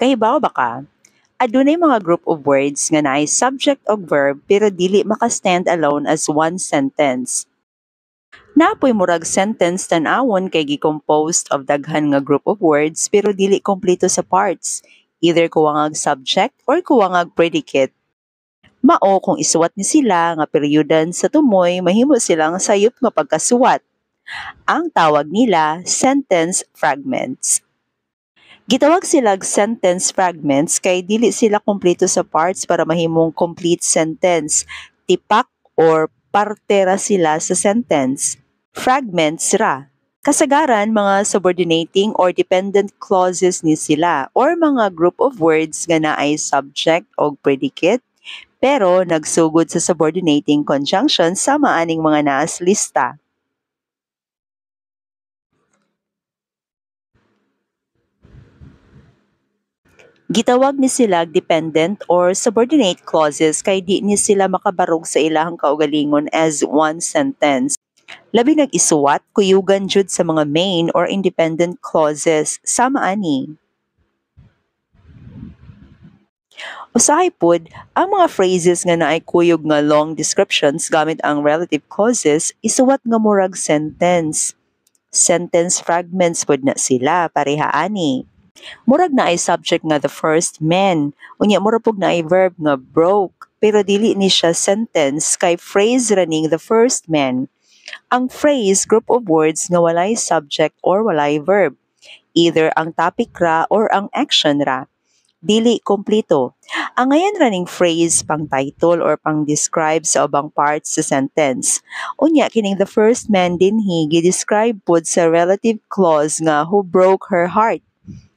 Kahibaw ba ka? Adunay mga group of words nga naay subject o verb pero dili maka-stand alone as one sentence. Napoy murag sentence tan-awon kay gicomposed of daghan nga group of words pero dili kompleto sa parts, either kuwangag subject or kuwangag predicate. Mao kung isuwat ni sila nga peryodan sa tumoy mahimo silang sayop nga pagkasuwat. Ang tawag nila sentence fragments. Gitawag silag sentence fragments kay dili sila kompleto sa parts para mahimong complete sentence. Tipak or parte ra sila sa sentence. Fragments ra. Kasagaran mga subordinating or dependent clauses ni sila or mga group of words nga naay subject o predicate pero nagsugod sa subordinating conjunction sa maaning mga naas lista. Gitawag ni sila dependent or subordinate clauses kay di ni sila makabarog sa ilahang kaugalingon as one sentence. Labi nag-isuwat, kuyugan jud sa mga main or independent clauses sama ani. Usahay pod, ang mga phrases nga naay kuyog nga long descriptions gamit ang relative clauses isuwat nga murag sentence. Sentence fragments pod na sila pareha ani. Murag na ay subject nga the first man. Unya murag pug na ay verb nga broke. Pero dili ni siya sentence kay phrase running the first man. Ang phrase group of words nga walay subject or walay verb. Either ang topic ra or ang action ra. Dili kompleto. Ang ngayon running phrase pang title or pang describe sa ubang parts sa sentence. Unya kining the first man dinhi gi-describe pod sa relative clause nga who broke her heart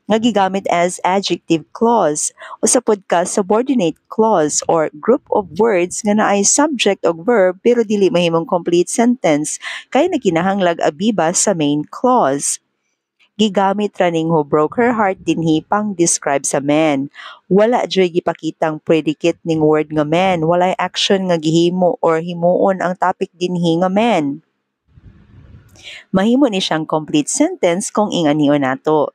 nga gigamit as adjective clause o sa podcast subordinate clause or group of words nga naay subject o verb pero dili mahimong complete sentence kay naginahanglag abiba sa main clause. Gigamit ra ning who broke her heart dinhi pang describe sa man. Wala joy gipakitang predicate ning word nga man, walay action nga gihimo or himuon ang topic dinhi nga man. Mahimo ni siyang complete sentence kung inganion nato.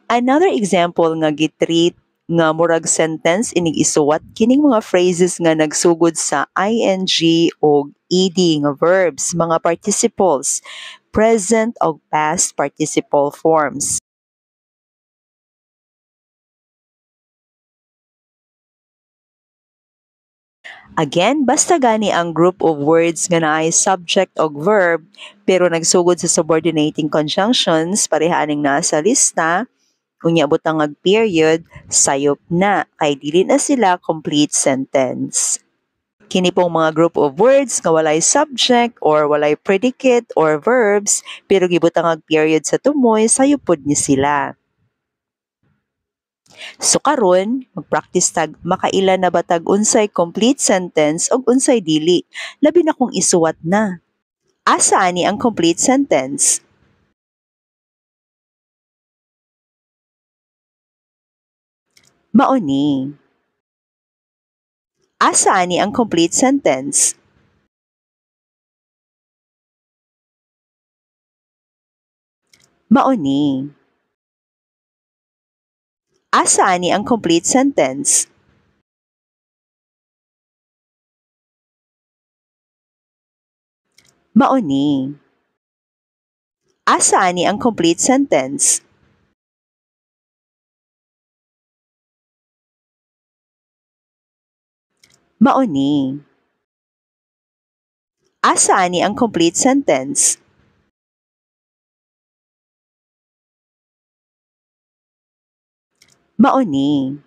Another example nga gitreat nga murag sentence inig isuwat kining mga phrases nga nagsugod sa ing o ed nga verbs, mga participles, present o past participle forms. Again, basta gani ang group of words nga naay subject o verb pero nagsugod sa subordinating conjunctions pareha aning nasa lista, unya butang ag period, sayop na kay dili na sila complete sentence. Kini pong mga group of words nga walay subject or walay predicate or verbs pero gibutang ag period sa tumoy, sayop pod ni sila. So karon, mag-practice tag makaila na batag unsay complete sentence ug unsay dili. Labi na kung isuwat na. Asa ani ang complete sentence? Mao ni. Asa ani ang complete sentence? Mao ni. Asa ani ang complete sentence? Mao ni. Asa ani ang complete sentence? Mao ni. Asa ani ang complete sentence? Mao ni.